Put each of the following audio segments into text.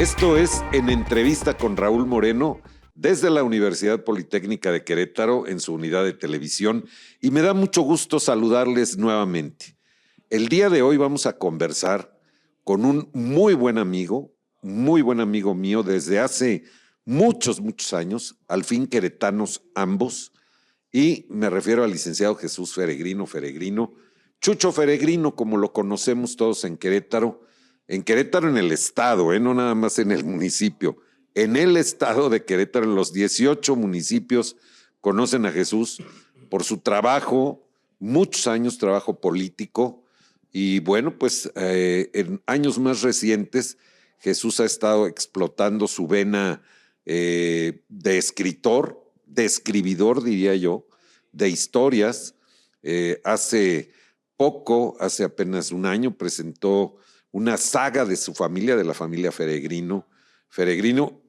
Esto es En Entrevista con Raúl Moreno desde la Universidad Politécnica de Querétaro en su unidad de televisión, y me da mucho gusto saludarles nuevamente. El día de hoy vamos a conversar con un muy buen amigo mío desde hace muchos años, al fin queretanos ambos, y me refiero al licenciado Jesús Feregrino, Chucho Feregrino, como lo conocemos todos en Querétaro en el estado, no nada más en el municipio, en el estado de Querétaro, en los 18 municipios conocen a Jesús por su trabajo, muchos años trabajo político, y bueno, pues en años más recientes Jesús ha estado explotando su vena de escritor, de escribidor, diría yo, de historias. Hace apenas un año, presentó una saga de su familia, de la familia Feregrino,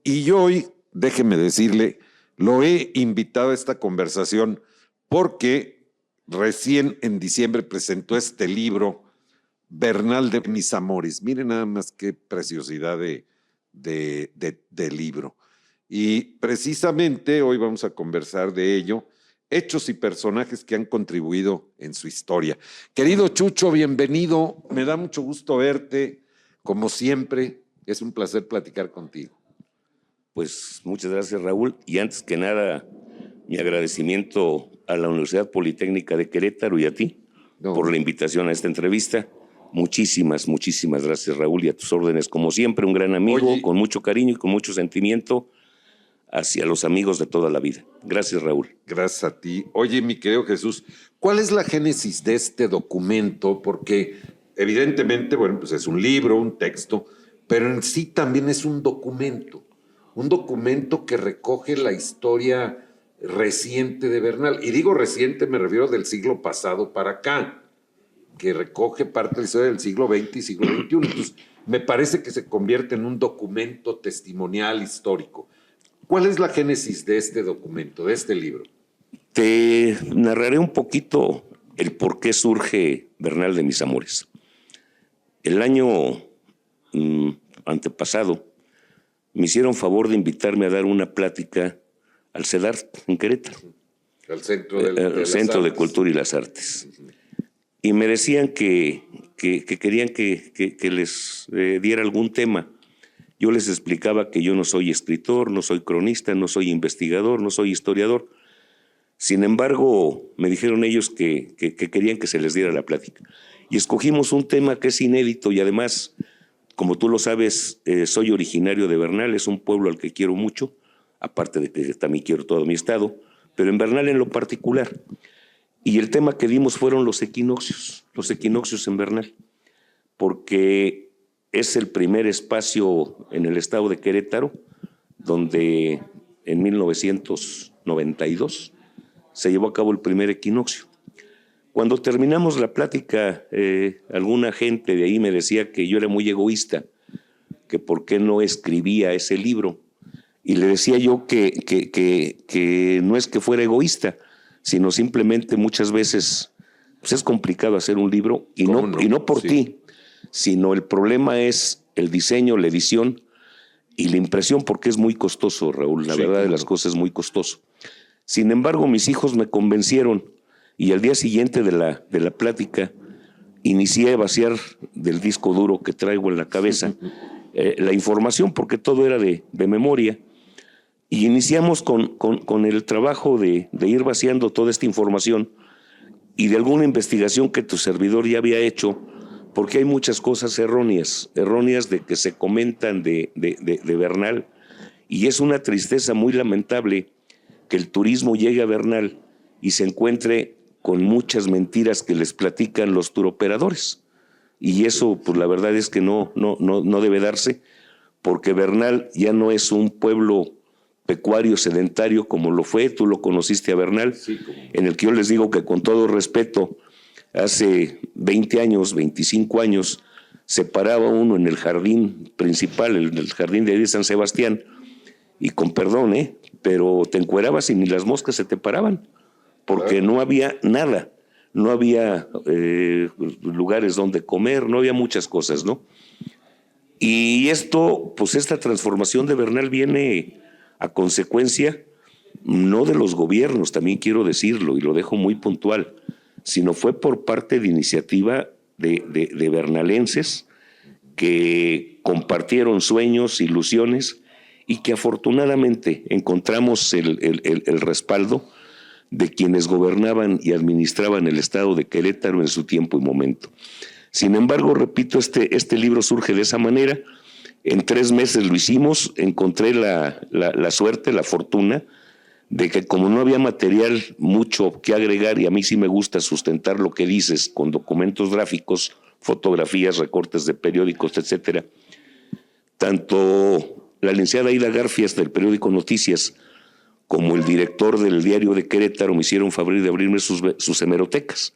y yo hoy, déjeme decirle, lo he invitado a esta conversación porque recién en diciembre presentó este libro, Bernal de mis amores. Miren nada más qué preciosidad de libro. Y precisamente hoy vamos a conversar de ello, hechos y personajes que han contribuido en su historia. Querido Chucho, bienvenido. Me da mucho gusto verte. Como siempre, es un placer platicar contigo. Pues muchas gracias, Raúl. Y antes que nada, mi agradecimiento a la Universidad Politécnica de Querétaro y a ti por la invitación a esta entrevista. Muchísimas gracias, Raúl, y a tus órdenes. Como siempre, un gran amigo, con mucho cariño y con mucho sentimiento hacia los amigos de toda la vida. Gracias, Raúl. Gracias a ti. Oye, mi querido Jesús, ¿cuál es la génesis de este documento? Porque evidentemente, bueno, pues es un libro, un texto, pero en sí también es un documento que recoge la historia reciente de Bernal. Y digo reciente, me refiero del siglo pasado para acá, que recoge parte de la historia del siglo XX y siglo XXI. Entonces, me parece que se convierte en un documento testimonial histórico. ¿Cuál es la génesis de este documento, de este libro? Te narraré un poquito el por qué surge Bernal de mis amores. El año antepasado me hicieron favor de invitarme a dar una plática al CEDART en Querétaro, al Centro de Cultura y las Artes. Y me decían que querían que les diera algún tema. Yo les explicaba que yo no soy escritor, no soy cronista, no soy investigador, no soy historiador. Sin embargo, me dijeron ellos que querían que se les diera la plática. Y escogimos un tema que es inédito y además, como tú lo sabes, soy originario de Bernal, es un pueblo al que quiero mucho, aparte de que también quiero todo mi estado, pero en Bernal en lo particular. Y el tema que dimos fueron los equinoccios en Bernal, porque es el primer espacio en el estado de Querétaro donde en 1992 se llevó a cabo el primer equinoccio. Cuando terminamos la plática, alguna gente de ahí me decía que yo era muy egoísta, que por qué no escribía ese libro. Y le decía yo que no es que fuera egoísta, sino simplemente muchas veces pues es complicado hacer un libro y no por ti, sino el problema es el diseño, la edición y la impresión, porque es muy costoso, Raúl, la verdad de las cosas es muy costoso. Sin embargo, mis hijos me convencieron y al día siguiente de la plática inicié a vaciar del disco duro que traigo en la cabeza la información, porque todo era de memoria, y iniciamos con el trabajo de ir vaciando toda esta información y de alguna investigación que tu servidor ya había hecho, porque hay muchas cosas erróneas de que se comentan de Bernal, y es una tristeza muy lamentable que el turismo llegue a Bernal y se encuentre con muchas mentiras que les platican los turoperadores. Y eso, pues la verdad es que no debe darse, porque Bernal ya no es un pueblo pecuario sedentario como lo fue. Tú lo conociste a Bernal, en el que yo les digo que con todo respeto, hace 20 años, 25 años, se paraba uno en el jardín principal, el jardín de San Sebastián, y con perdón, pero te encuerabas y ni las moscas se te paraban, porque no había nada, no había lugares donde comer, no había muchas cosas, ¿no? Y esto, pues esta transformación de Bernal viene a consecuencia no de los gobiernos, también quiero decirlo, y lo dejo muy puntual, sino fue por parte de iniciativa de bernalenses que compartieron sueños, ilusiones, y que afortunadamente encontramos el respaldo de quienes gobernaban y administraban el estado de Querétaro en su tiempo y momento. Sin embargo, repito, este libro surge de esa manera. En 3 meses lo hicimos, encontré la suerte, la fortuna, de que como no había material mucho que agregar, y a mí sí me gusta sustentar lo que dices con documentos gráficos, fotografías, recortes de periódicos, etcétera, tanto la licenciada Aida Garfias del periódico Noticias como el director del diario de Querétaro me hicieron favor de abrirme sus hemerotecas.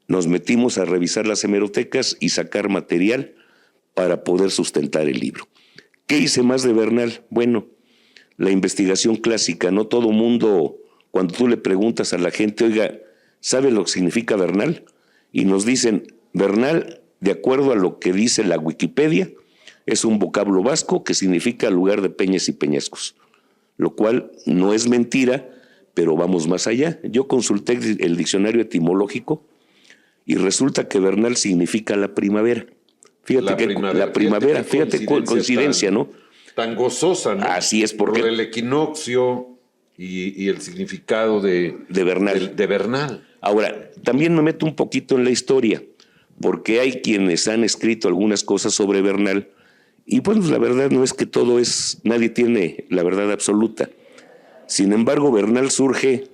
Nos metimos a revisar las hemerotecas y sacar material para poder sustentar el libro. ¿Qué hice más de Bernal? Bueno, la investigación clásica. No todo mundo, cuando tú le preguntas a la gente, oiga, ¿sabe lo que significa Bernal? Y nos dicen, Bernal, de acuerdo a lo que dice la Wikipedia, es un vocablo vasco que significa lugar de peñas y peñascos, lo cual no es mentira, pero vamos más allá. Yo consulté el diccionario etimológico y resulta que Bernal significa la primavera. Fíjate la primavera, fíjate coincidencia, ¿no? Tan gozosa, ¿no? Así es, porque por el equinoccio y el significado de Bernal. De Bernal. Ahora, también me meto un poquito en la historia, porque hay quienes han escrito algunas cosas sobre Bernal, y pues la verdad no es que nadie tiene la verdad absoluta. Sin embargo, Bernal surge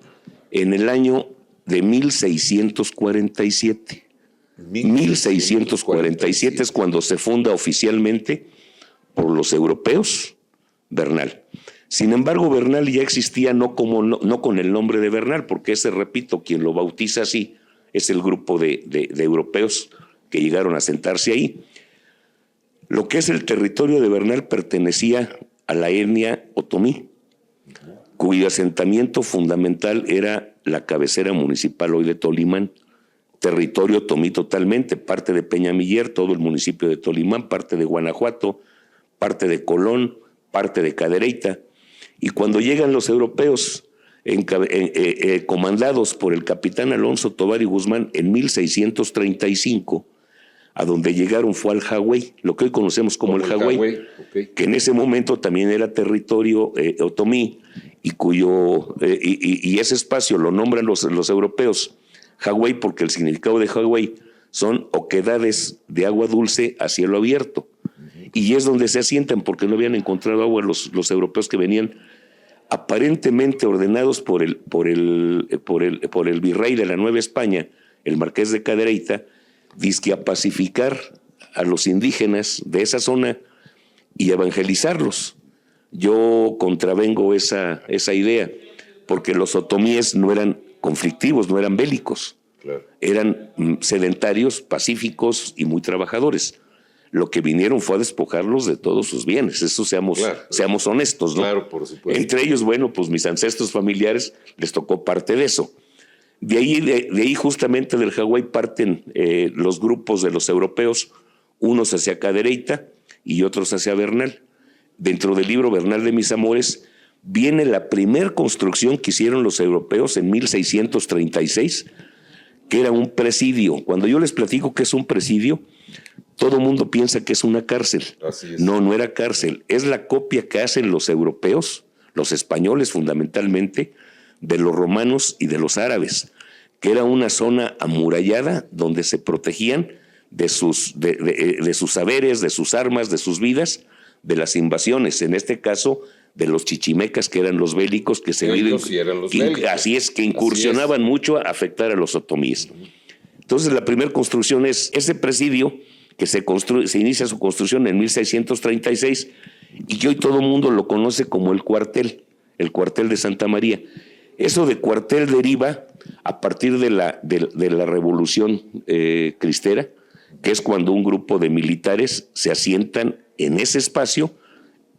en el año de 1647. 1647 es cuando se funda oficialmente por los europeos Bernal. Sin embargo, Bernal ya existía no con el nombre de Bernal, porque ese, repito, quien lo bautiza así es el grupo de europeos que llegaron a sentarse ahí. Lo que es el territorio de Bernal pertenecía a la etnia otomí, cuyo asentamiento fundamental era la cabecera municipal hoy de Tolimán, territorio otomí totalmente, parte de Peñamiller, todo el municipio de Tolimán, parte de Guanajuato, parte de Colón, parte de Cadereyta. Y cuando llegan los europeos, comandados por el capitán Alonso Tovar y Guzmán en 1635, a donde llegaron fue al Hawái, lo que hoy conocemos como el Hawái, okay, que en ese momento también era territorio otomí, y ese espacio lo nombran los europeos Hawái porque el significado de Hawái son oquedades de agua dulce a cielo abierto. Y es donde se asientan porque no habían encontrado agua los europeos que venían aparentemente ordenados por el virrey de la Nueva España, el marqués de Cadereyta, dizque a pacificar a los indígenas de esa zona y evangelizarlos. Yo contravengo esa idea, porque los otomíes no eran conflictivos, no eran bélicos, claro, eran sedentarios, pacíficos y muy trabajadores. Lo que vinieron fue a despojarlos de todos sus bienes, eso seamos honestos, ¿no? Claro, por supuesto. Entre ellos, bueno, pues mis ancestros familiares les tocó parte de eso. De ahí justamente del Hawái parten los grupos de los europeos, unos hacia Cadereyta y otros hacia Bernal. Dentro del libro Bernal de mis amores viene la primer construcción que hicieron los europeos en 1636, que era un presidio. Cuando yo les platico que es un presidio, todo el mundo piensa que es una cárcel. Así es. No era cárcel. Es la copia que hacen los europeos, los españoles fundamentalmente, de los romanos y de los árabes, que era una zona amurallada donde se protegían de sus saberes, de sus armas, de sus vidas, de las invasiones. En este caso, de los chichimecas, que eran los bélicos, que se así es, que incursionaban mucho a afectar a los otomíes. Entonces, la primera construcción es ese presidio que se inicia su construcción en 1636 y que hoy todo el mundo lo conoce como el cuartel de Santa María. Eso de cuartel deriva a partir de la Revolución Cristera, que es cuando un grupo de militares se asientan en ese espacio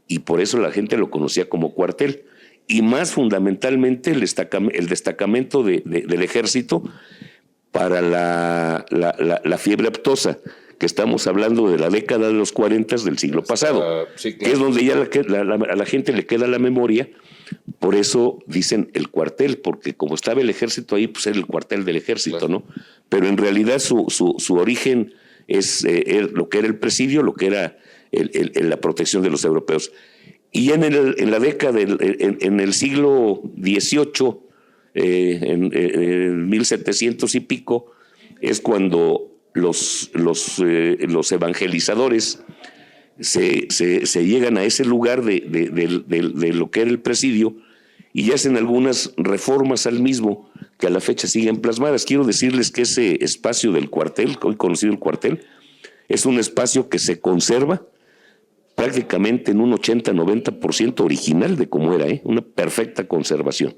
y por eso la gente lo conocía como cuartel. Y más fundamentalmente el destacamento del ejército para la fiebre aftosa, que estamos hablando de la década de los 40 del siglo pasado, sí, claro, que es donde ya a la gente le queda la memoria. Por eso dicen el cuartel, porque como estaba el ejército ahí, pues era el cuartel del ejército, claro, ¿no? Pero en realidad su origen es lo que era el presidio, lo que era la protección de los europeos. Y en la década, en el siglo XVIII, en 1700 y pico, es cuando los evangelizadores se llegan a ese lugar de lo que era el presidio y hacen algunas reformas al mismo que a la fecha siguen plasmadas. Quiero decirles que ese espacio del cuartel, hoy conocido el cuartel, es un espacio que se conserva prácticamente en un 80-90% original de cómo era, una perfecta conservación.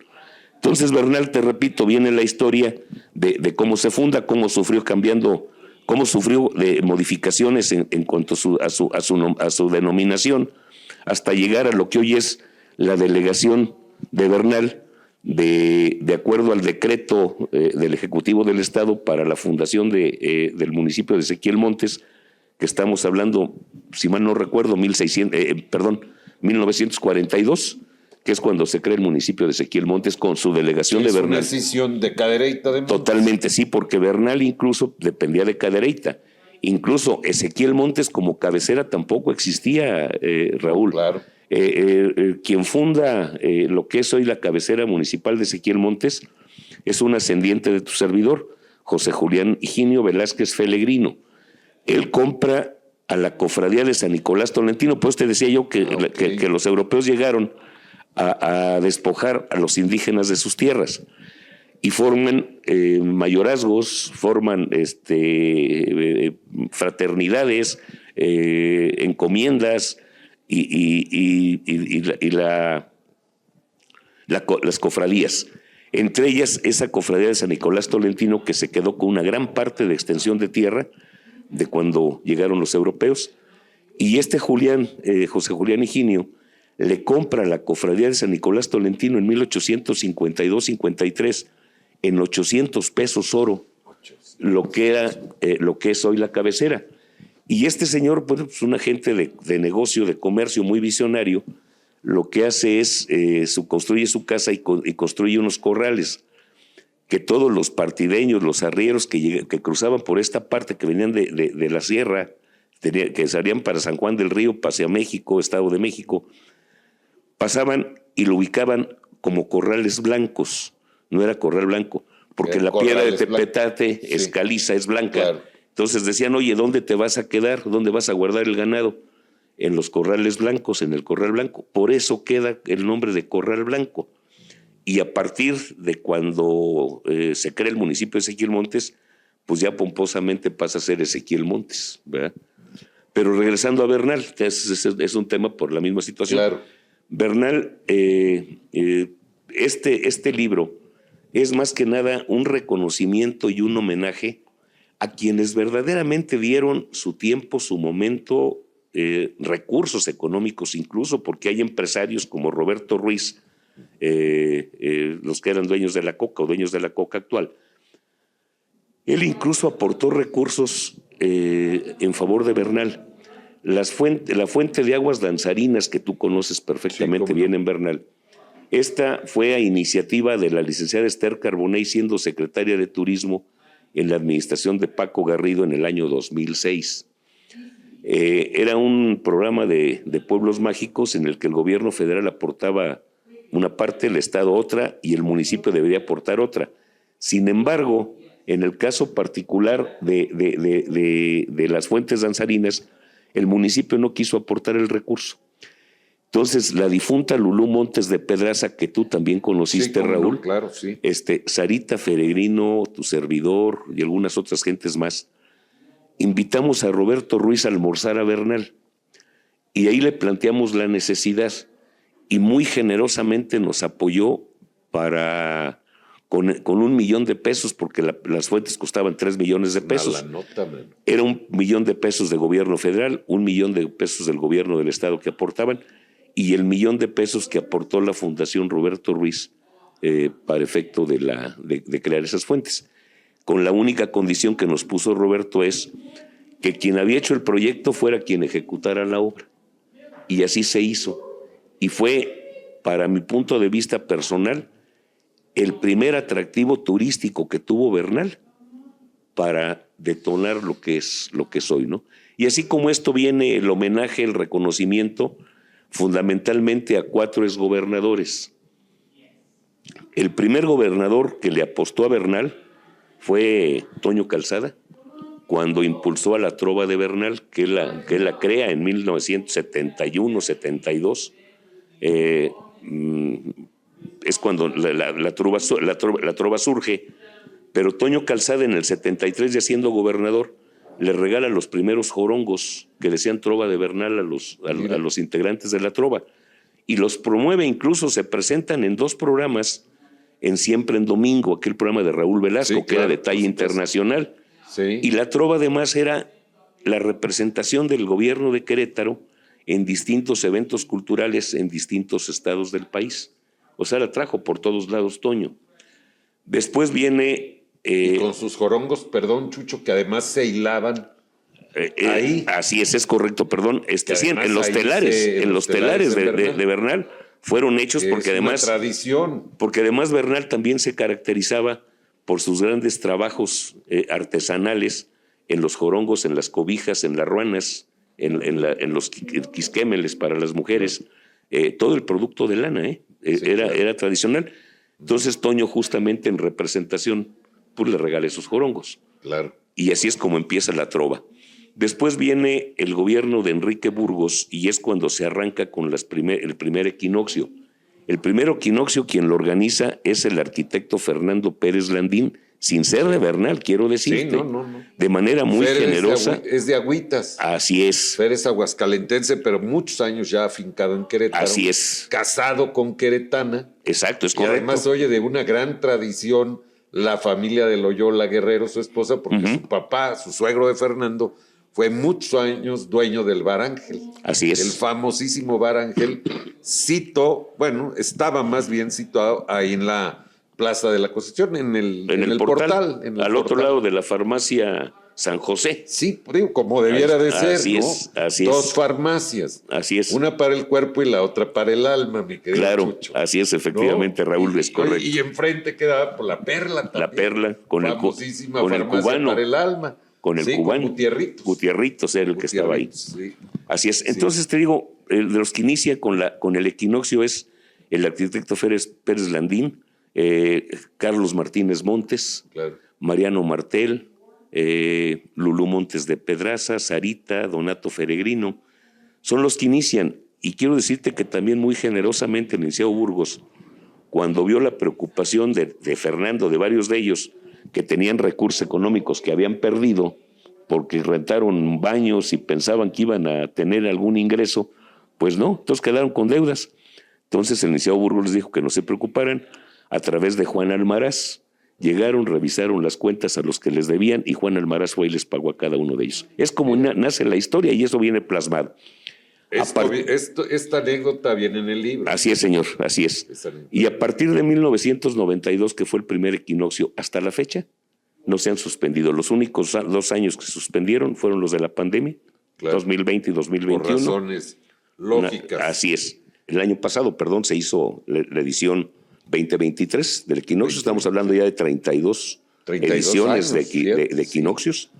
Entonces, Bernal, te repito, viene la historia de cómo se funda, cómo sufrió de modificaciones en cuanto a su denominación, hasta llegar a lo que hoy es la delegación de Bernal, de acuerdo al decreto del Ejecutivo del Estado para la fundación del municipio de Ezequiel Montes, que estamos hablando, si mal no recuerdo, 1942, que es cuando se crea el municipio de Ezequiel Montes con su delegación de Bernal. ¿Es una decisión de Cadereyta de Montes? Totalmente, sí, porque Bernal incluso dependía de Cadereyta. Incluso Ezequiel Montes como cabecera tampoco existía, Raúl. Claro. Quien funda lo que es hoy la cabecera municipal de Ezequiel Montes es un ascendiente de tu servidor, José Julián Higinio Velázquez Felegrino. Él compra a la cofradía de San Nicolás Tolentino, pues te decía yo que los europeos llegaron a despojar a los indígenas de sus tierras y forman mayorazgos, forman fraternidades, encomiendas y las cofradías. Entre ellas esa cofradía de San Nicolás Tolentino, que se quedó con una gran parte de extensión de tierra de cuando llegaron los europeos, y José Julián Higinio le compra la cofradía de San Nicolás Tolentino en 1852-53 en 800 pesos oro, lo que es hoy la cabecera. Y este señor, pues un agente de negocio, de comercio muy visionario, lo que hace es construye su casa y construye unos corrales que todos los partideños, los arrieros que cruzaban por esta parte, que venían de la sierra, que salían para San Juan del Río, hacia México, Estado de México, pasaban y lo ubicaban como corrales blancos. No era corral blanco, porque la piedra de tepetate es caliza, es blanca. Claro. Entonces decían, oye, ¿dónde te vas a quedar? ¿Dónde vas a guardar el ganado? En los corrales blancos, en el corral blanco. Por eso queda el nombre de Corral Blanco. Y a partir de cuando se crea el municipio de Ezequiel Montes, pues ya pomposamente pasa a ser Ezequiel Montes, ¿verdad? Pero regresando a Bernal, que es un tema por la misma situación. Claro. Bernal, este libro es más que nada un reconocimiento y un homenaje a quienes verdaderamente dieron su tiempo, su momento, recursos económicos incluso, porque hay empresarios como Roberto Ruiz, los que eran dueños de la coca o dueños de la coca actual. Él incluso aportó recursos en favor de Bernal. La fuente de aguas danzarinas que tú conoces perfectamente bien en Bernal, esta fue a iniciativa de la licenciada Esther Carbonell, siendo secretaria de Turismo en la administración de Paco Garrido en el año 2006. Era un programa de pueblos mágicos en el que el gobierno federal aportaba una parte, el Estado otra y el municipio debería aportar otra. Sin embargo, en el caso particular de las fuentes danzarinas, el municipio no quiso aportar el recurso. Entonces, la difunta Lulú Montes de Pedraza, que tú también conociste, Raúl, claro, sí. Sarita Peregrino, tu servidor y algunas otras gentes más, invitamos a Roberto Ruiz a almorzar a Bernal y ahí le planteamos la necesidad y muy generosamente nos apoyó con $1 millón de pesos, porque las fuentes costaban $3 millones de pesos. La nota, man. Era $1 millón de pesos de gobierno federal, $1 millón de pesos del gobierno del estado que aportaban y el $1 millón de pesos que aportó la Fundación Roberto Ruiz para efecto de crear esas fuentes. Con la única condición que nos puso Roberto es que quien había hecho el proyecto fuera quien ejecutara la obra. Y así se hizo. Y fue, para mi punto de vista personal, el primer atractivo turístico que tuvo Bernal para detonar lo que es hoy, ¿no? Y así como esto viene el homenaje, el reconocimiento, fundamentalmente a 4 exgobernadores. El primer gobernador que le apostó a Bernal fue Toño Calzada, cuando impulsó a la trova de Bernal, que él la crea en 1971-72. Es cuando la trova surge, pero Toño Calzada en el 73, ya siendo gobernador, le regala los primeros jorongos que decían trova de Bernal a los integrantes de la trova, y los promueve, incluso se presentan en 2 programas, en Siempre en Domingo, aquel programa de Raúl Velasco, sí, que era de talla internacional. Sí. Y la trova además era la representación del gobierno de Querétaro en distintos eventos culturales en distintos estados del país. O sea, la trajo por todos lados Toño. Después viene... y con sus jorongos, perdón, Chucho, que además se hilaban ahí. Así es correcto, perdón. Sí, en los telares de Bernal fueron hechos porque además... Es una tradición. Porque además Bernal también se caracterizaba por sus grandes trabajos artesanales en los jorongos, en las cobijas, en las ruanas, en los quisquémeles para las mujeres, todo el producto de lana, sí, era tradicional. Entonces Toño, justamente en representación, pues le regala esos jorongos. Claro. Y así es como empieza la trova. Después viene el gobierno de Enrique Burgos y es cuando se arranca con el primer equinoccio. El primer equinoccio quien lo organiza es el arquitecto Fernando Pérez Landín, sin ser de Bernal, quiero decirte. Sí, no. De manera muy generosa. Es de Agüitas. Así es. Fer es aguascalentense, pero muchos años ya afincado en Querétaro. Así es. Casado con queretana. Exacto, es y correcto. Además, oye, de una gran tradición, la familia de Loyola Guerrero, su esposa, porque su papá, su suegro de Fernando, fue muchos años dueño del Bar Ángel. Así es. El famosísimo Bar Ángel, estaba más bien situado ahí en la Plaza de la Constitución, en el portal. Al otro lado de la farmacia San José. Sí, digo, como debiera de ser, así ¿no? Así 2 farmacias. Así es. Una para el cuerpo y la otra para el alma, mi querido Claro, Chucho. así es, efectivamente, ¿no? Raúl, es correcto. Y enfrente quedaba por la Perla también. La Perla, con el cubano para el alma. Con el cubano. Gutierritos era el que estaba ahí. Sí. Así es. Entonces te digo, de los que inicia con el equinoccio es el arquitecto Pérez Landín, Carlos Martínez Montes, claro, Mariano Martel, Lulú Montes de Pedraza, Sarita, Donato Feregrino. Son los que inician. Y quiero decirte que también muy generosamente el licenciado Burgos, cuando vio la preocupación de Fernando, de varios de ellos, que tenían recursos económicos que habían perdido porque rentaron baños y pensaban que iban a tener algún ingreso, pues no, entonces quedaron con deudas. Entonces el licenciado Burgos les dijo que no se preocuparan. A través de Juan Almaraz llegaron, revisaron las cuentas a los que les debían y Juan Almaraz fue y les pagó a cada uno de ellos. Es como nace la historia y eso viene plasmado. Esta anécdota viene en el libro. Así es, señor, así es. Y a partir de 1992, que fue el primer equinoccio, hasta la fecha, no se han suspendido. Los únicos 2 años que se suspendieron fueron los de la pandemia, claro, 2020 y 2021. Por razones lógicas. Así es. El año pasado, se hizo la edición 2023 del equinoccio. Estamos hablando ya de 32 ediciones años, de equinoccios.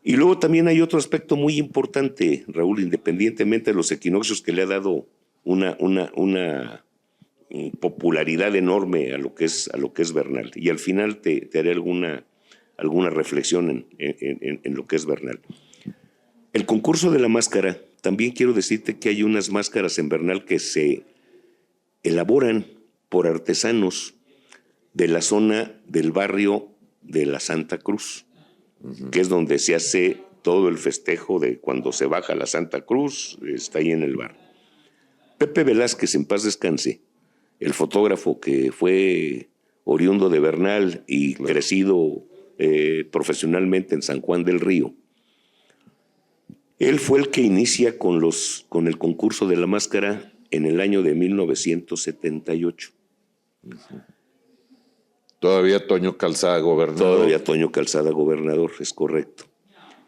Y luego también hay otro aspecto muy importante, Raúl, independientemente de los equinoccios, que le ha dado una popularidad enorme a lo que es Bernal. Y al final te haré alguna reflexión en lo que es Bernal. El concurso de la máscara, también quiero decirte que hay unas máscaras en Bernal que se elaboran por artesanos de la zona del barrio de la Santa Cruz, que es donde se hace todo el festejo de cuando se baja la Santa Cruz, está ahí en el bar. Pepe Velázquez, en paz descanse, el fotógrafo que fue oriundo de Bernal y claro, crecido profesionalmente en San Juan del Río, él fue el que inicia con el concurso de la máscara en el año de 1978. Todavía Toño Calzada gobernador. Es correcto.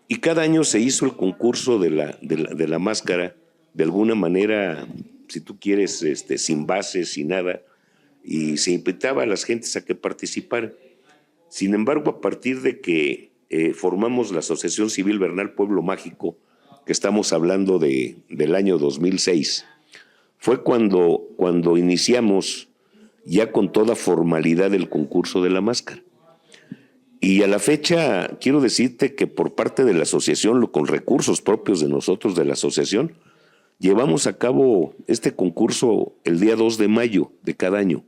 Y cada año se hizo el concurso de la máscara, de alguna manera, si tú quieres, sin base, sin nada, y se invitaba a las gentes a que participaran. Sin embargo, a partir de que formamos la Asociación Civil Bernal Pueblo Mágico, que estamos hablando del año 2006, fue cuando iniciamos ya con toda formalidad el concurso de la máscara. Y a la fecha, quiero decirte que por parte de la asociación, con recursos propios de nosotros, de la asociación, llevamos a cabo este concurso el día 2 de mayo de cada año,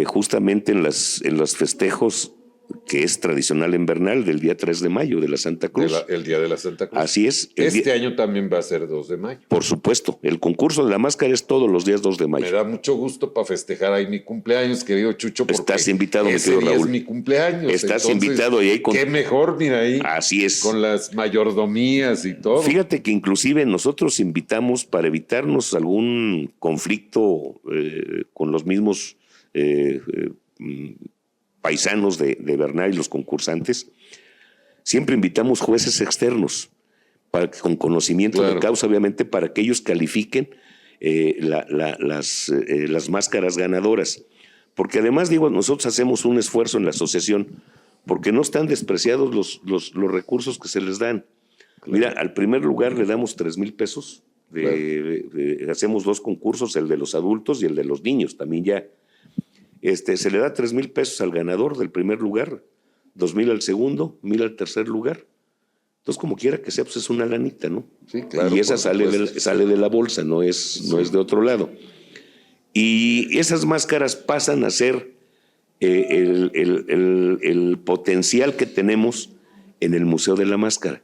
justamente en los festejos que es tradicional en Bernal, del día 3 de mayo, de la Santa Cruz. El Día de la Santa Cruz. Así es. Este año también va a ser 2 de mayo. Por supuesto, el concurso de la máscara es todos los días 2 de mayo. Me da mucho gusto para festejar ahí mi cumpleaños, querido Chucho. Estás invitado, mi querido Raúl. Es mi cumpleaños. Estás invitado y ahí qué mejor, mira ahí. Así es. Con las mayordomías y todo. Fíjate que inclusive nosotros invitamos para evitarnos algún conflicto con los mismos paisanos de Bernal y los concursantes, siempre invitamos jueces externos con conocimiento de causa, obviamente, para que ellos califiquen las máscaras ganadoras. Porque además, digo, nosotros hacemos un esfuerzo en la asociación porque no están despreciados los recursos que se les dan. Claro. Mira, al primer lugar le damos 3,000 pesos. Hacemos 2 concursos, el de los adultos y el de los niños también ya. Se le da 3,000 pesos al ganador del primer lugar, 2,000 al segundo, 1,000 al tercer lugar. Entonces, como quiera que sea, pues es una lanita, ¿no? Sí, claro. Y esa sale de la bolsa, no es de otro lado. Y esas máscaras pasan a ser el potencial que tenemos en el Museo de la Máscara.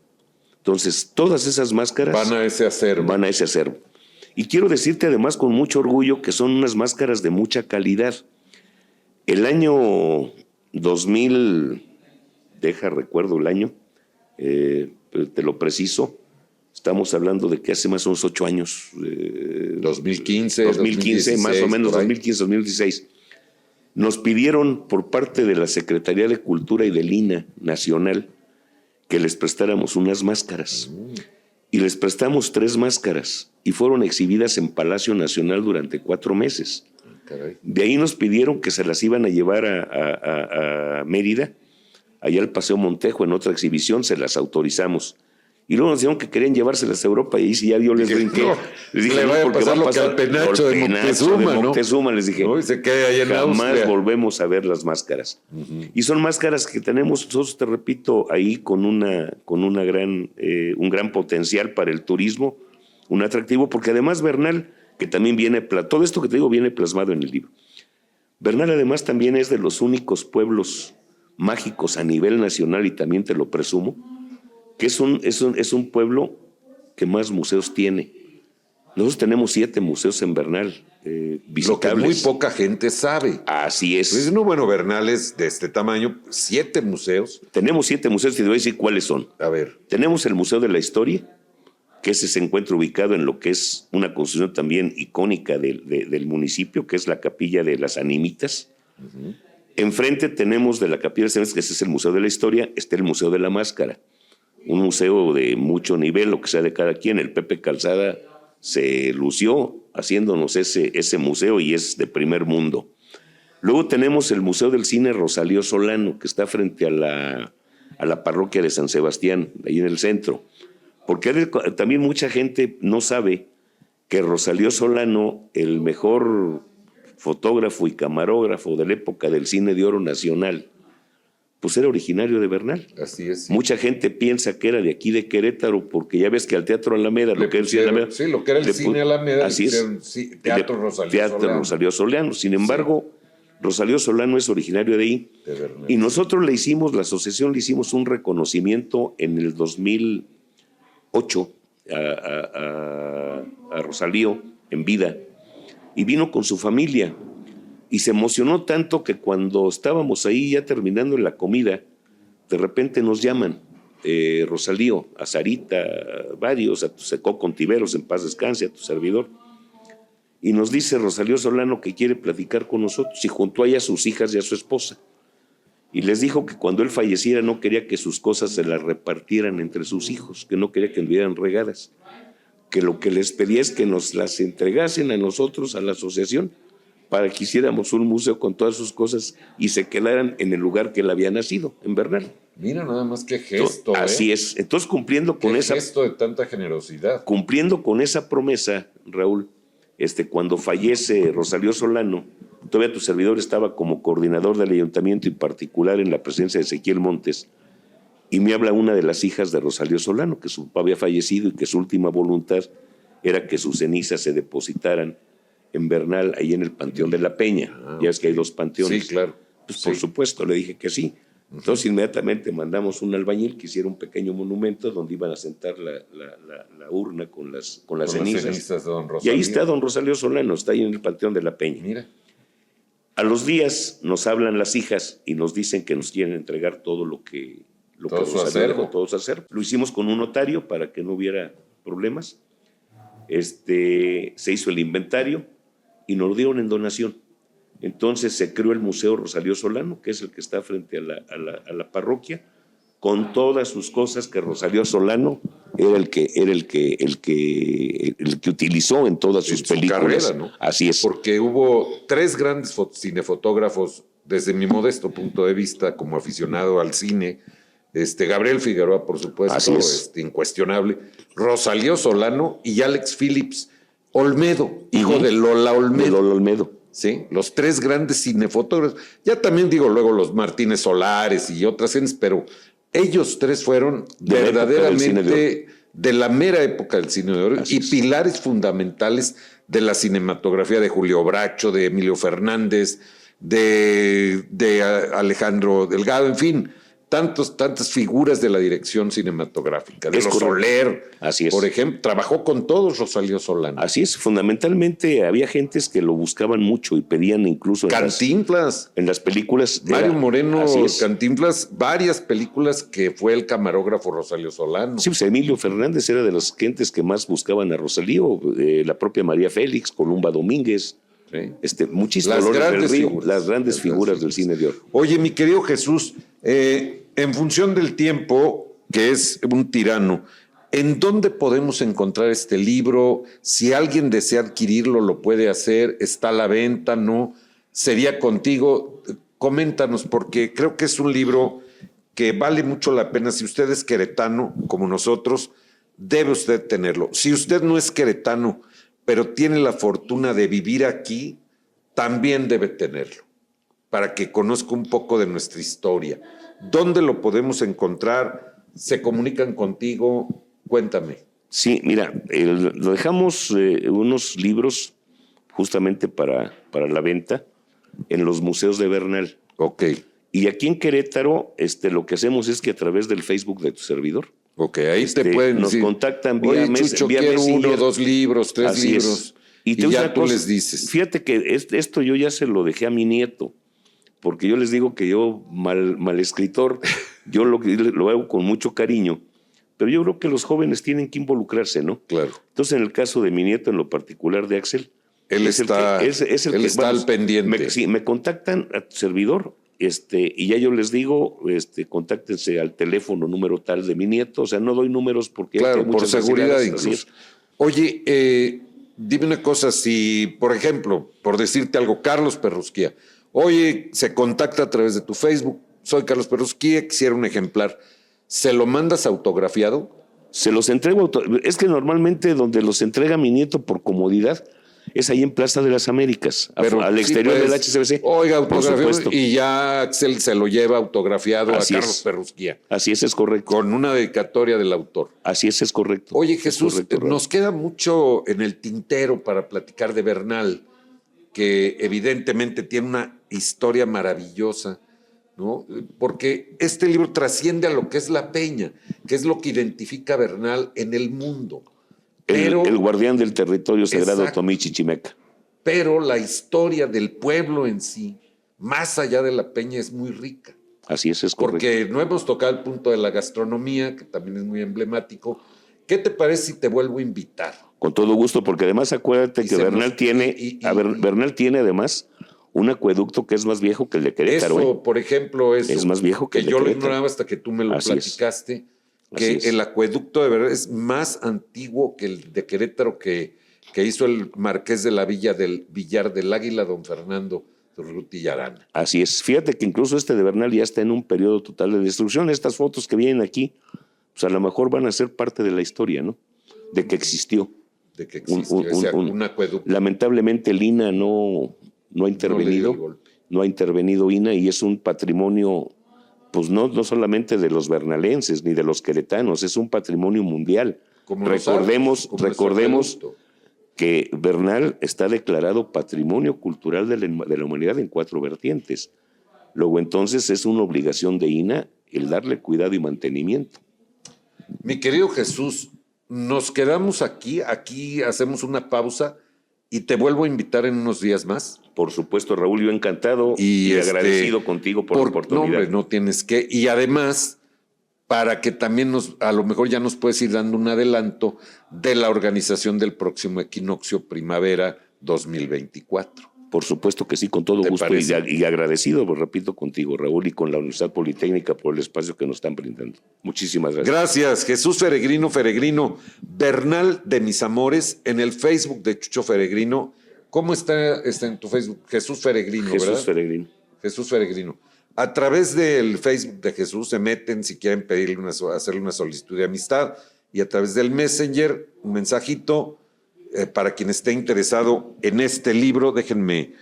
Entonces, todas esas máscaras van a ese acervo. Y quiero decirte además con mucho orgullo que son unas máscaras de mucha calidad. El año 2000, recuerdo el año, te lo preciso, estamos hablando de que hace más o menos 8 años. 2015, 2016, más o menos, 2015, 2016. Nos pidieron por parte de la Secretaría de Cultura y del INAH Nacional que les prestáramos unas máscaras. Y les prestamos 3 máscaras y fueron exhibidas en Palacio Nacional durante 4 meses. Caray. De ahí nos pidieron que se las iban a llevar a Mérida, allá al Paseo Montejo, en otra exhibición, se las autorizamos. Y luego nos dijeron que querían llevárselas a Europa y ahí sí ya yo les brinqué. No, les dije, no, porque va a pasar lo que al penacho de Moctezuma, ¿no? Les dije, no, se queda ahí en jamás Austria. Volvemos a ver las máscaras. Y son máscaras que tenemos nosotros, te repito, ahí con un gran potencial para el turismo, un atractivo, porque además Bernal, que también todo esto que te digo viene plasmado en el libro. Bernal además también es de los únicos pueblos mágicos a nivel nacional, y también te lo presumo, que es un pueblo que más museos tiene. Nosotros tenemos 7 museos en Bernal, visitables. Lo que muy poca gente sabe. Así es. Pues no, bueno, Bernal es de este tamaño, 7 museos. Tenemos 7 museos y te voy a decir cuáles son. A ver. Tenemos el Museo de la Historia, que ese se encuentra ubicado en lo que es una construcción también icónica del municipio, que es la Capilla de las Animitas. Enfrente tenemos de la Capilla de las Animitas, que ese es el Museo de la Historia, está el Museo de la Máscara, un museo de mucho nivel, lo que sea de cada quien. El Pepe Calzada se lució haciéndonos ese museo y es de primer mundo. Luego tenemos el Museo del Cine Rosalío Solano, que está frente a la parroquia de San Sebastián, ahí en el centro. Porque también mucha gente no sabe que Rosalío Solano, el mejor fotógrafo y camarógrafo de la época del cine de oro nacional, pues era originario de Bernal. Así es. Sí. Mucha gente piensa que era de aquí de Querétaro, porque ya ves que al Teatro Alameda, lo que era el Cine Alameda, así es, Teatro Rosalío Solano. Sin embargo, Rosalío Solano es originario de ahí. Y nosotros la asociación le hicimos un reconocimiento en el 2008 a Rosalío en vida, y vino con su familia. Y se emocionó tanto que cuando estábamos ahí ya terminando la comida, de repente nos llaman, Rosalío, a Sarita, varios, a tu Secó Contiveros, en paz descanse, a tu servidor. Y nos dice Rosalío Solano que quiere platicar con nosotros, y juntó ahí a sus hijas y a su esposa. y les dijo que cuando él falleciera no quería que sus cosas se las repartieran entre sus hijos, que no quería que anduvieran regadas, que lo que les pedía es que nos las entregasen a nosotros, a la asociación, para que hiciéramos un museo con todas sus cosas y se quedaran en el lugar que él había nacido, en Bernal. Mira nada más qué gesto. Así es. Entonces, cumpliendo con esa gesto de tanta generosidad. Cumpliendo con esa promesa, Raúl, cuando fallece Rosalío Solano, todavía tu servidor estaba como coordinador del ayuntamiento y particular en la presencia de Ezequiel Montes, y me habla una de las hijas de Rosalío Solano, que su papá había fallecido y que su última voluntad era que sus cenizas se depositaran en Bernal, ahí en el Panteón de la Peña. Ya es que hay 2 panteones. Sí, claro. Pues por supuesto, le dije que sí. Entonces inmediatamente mandamos un albañil que hiciera un pequeño monumento donde iban a sentar la urna con las cenizas de don Rosalío. Y ahí está don Rosalío Solano, está ahí en el Panteón de la Peña. Mira. A los días nos hablan las hijas y nos dicen que nos quieren entregar todo lo que Rosalío dejó, todo su acervo. Lo hicimos con un notario para que no hubiera problemas. Se hizo el inventario y nos lo dieron en donación. Entonces se creó el Museo Rosalío Solano, que es el que está frente a la parroquia, con todas sus cosas que Rosalío Solano era el que utilizó en todas sus películas. Carrera, ¿no? Así es. Porque hubo 3 grandes cinefotógrafos, desde mi modesto punto de vista, como aficionado al cine. Gabriel Figueroa, por supuesto, incuestionable. Rosalío Solano y Alex Phillips Olmedo, hijo de Lola Olmedo. De Lola Olmedo. Sí, los 3 grandes cinefotógrafos. Ya también digo luego los Martínez Solares y otras gentes, pero ellos 3 fueron verdaderamente de la mera época del cine de oro y pilares fundamentales de la cinematografía de Julio Bracho, de Emilio Fernández, de Alejandro Delgado, en fin, tantas figuras de la dirección cinematográfica. De los Soler, así es. Por ejemplo, trabajó con todos Rosalío Solano. Así es, fundamentalmente había gentes que lo buscaban mucho y pedían incluso Cantinflas. En las películas. Mario Moreno Cantinflas, varias películas que fue el camarógrafo Rosalío Solano. Sí, pues Emilio Fernández era de las gentes que más buscaban a Rosalío, la propia María Félix, Columba Domínguez. Sí. Muchísimas las grandes figuras del cine de oro. Oye, mi querido Jesús, en función del tiempo, que es un tirano, ¿en dónde podemos encontrar este libro? Si alguien desea adquirirlo, lo puede hacer. ¿Está a la venta? ¿No? ¿Sería contigo? Coméntanos, porque creo que es un libro que vale mucho la pena. Si usted es queretano, como nosotros, debe usted tenerlo. Si usted no es queretano, pero tiene la fortuna de vivir aquí, también debe tenerlo, para que conozca un poco de nuestra historia. ¿Dónde lo podemos encontrar? ¿Se comunican contigo? Cuéntame. Sí, mira, lo dejamos unos libros justamente para la venta en los museos de Bernal. Ok. Y aquí en Querétaro, lo que hacemos es que a través del Facebook de tu servidor. Ok, ahí te pueden nos contactan vía Chucho, vía quiero Messenger. 1, 2 libros, 3 Así libros. Es. Y ya tú les dices. Fíjate que esto yo ya se lo dejé a mi nieto, porque yo les digo que yo, mal escritor, yo lo hago con mucho cariño, pero yo creo que los jóvenes tienen que involucrarse, ¿no? Claro. Entonces, en el caso de mi nieto, en lo particular de Axel, él está al pendiente. Me contactan a tu servidor, y ya yo les digo, contáctense al teléfono número tal de mi nieto. O sea, no doy números porque claro, por seguridad incluso. Oye, dime una cosa, si, por ejemplo, por decirte algo, Carlos Perrusquía, oye, se contacta a través de tu Facebook, soy Carlos Perrusquía, quisiera un ejemplar, ¿se lo mandas autografiado? Se los entrego, es que normalmente donde los entrega mi nieto por comodidad es ahí en Plaza de las Américas, pero al exterior del HCBC. Oiga, autografiado, y ya Axel se lo lleva autografiado Así a Carlos Perrusquía. Así es correcto. Con una dedicatoria del autor. Así es correcto. Oye, Jesús, nos queda mucho en el tintero para platicar de Bernal, que evidentemente tiene una historia maravillosa, ¿no? Porque este libro trasciende a lo que es la Peña, que es lo que identifica a Bernal en el mundo. El guardián del territorio sagrado Tomí-Chichimeca. Pero la historia del pueblo en sí, más allá de la Peña, es muy rica. Así es correcto. Porque no hemos tocado el punto de la gastronomía, que también es muy emblemático. ¿Qué te parece si te vuelvo a invitar? Con todo gusto, porque además acuérdate que Bernal tiene además un acueducto que es más viejo que el de Querétaro. Eso, por ejemplo, es más viejo que el de yo lo Querétaro. ignoraba hasta que tú me lo Así platicaste, Así es. el acueducto de verdad es más antiguo que el de Querétaro que hizo el marqués de la Villa del Villar del Águila, don Fernando Durruti y Arana. Así es. Fíjate que incluso este de Bernal ya está en un periodo total de destrucción. Estas fotos que vienen aquí, pues a lo mejor van a ser parte de la historia, ¿no? De que existió. De que existió un acueducto. Lamentablemente el INA no ha intervenido. No ha intervenido INA y es un patrimonio, pues no solamente de los bernalenses ni de los queretanos, es un patrimonio mundial. Recordemos que Bernal está declarado Patrimonio Cultural de la Humanidad en 4 vertientes. Luego entonces es una obligación de INA el darle cuidado y mantenimiento. Mi querido Jesús, nos quedamos aquí hacemos una pausa y te vuelvo a invitar en unos días más. Por supuesto, Raúl, yo encantado y agradecido contigo por la oportunidad. No, hombre, no tienes que. Y además, para que también a lo mejor ya nos puedes ir dando un adelanto de la organización del próximo equinoccio primavera 2024. Por supuesto que sí, con todo gusto y agradecido, pues, repito, contigo, Raúl, y con la Universidad Politécnica por el espacio que nos están brindando. Muchísimas gracias. Gracias, Jesús Feregrino, Bernal de mis amores, en el Facebook de Chucho Feregrino. ¿Cómo está en tu Facebook? Jesús Feregrino, ¿verdad? Jesús Feregrino. A través del Facebook de Jesús se meten si quieren hacerle una solicitud de amistad y a través del Messenger, un mensajito. Para quien esté interesado en este libro, déjenme,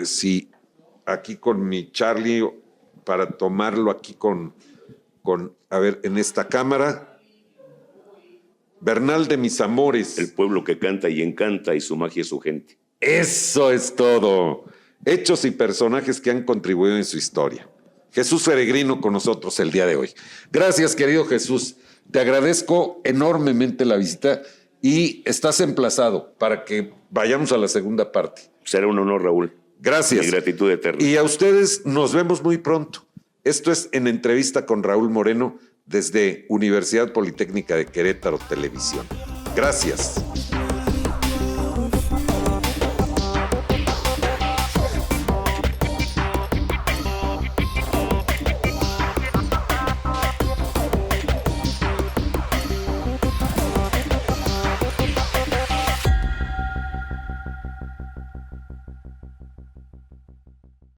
si aquí con mi Charlie, para tomarlo aquí a ver, en esta cámara. Bernal de mis amores. El pueblo que canta y encanta y su magia es su gente. Eso es todo. Hechos y personajes que han contribuido en su historia. Jesús Feregrino con nosotros el día de hoy. Gracias, querido Jesús. Te agradezco enormemente la visita. Y estás emplazado para que vayamos a la segunda parte. Será un honor, Raúl. Gracias. Mi gratitud eterna. Y a ustedes nos vemos muy pronto. Esto es En Entrevista con Raúl Moreno desde Universidad Politécnica de Querétaro Televisión. Gracias.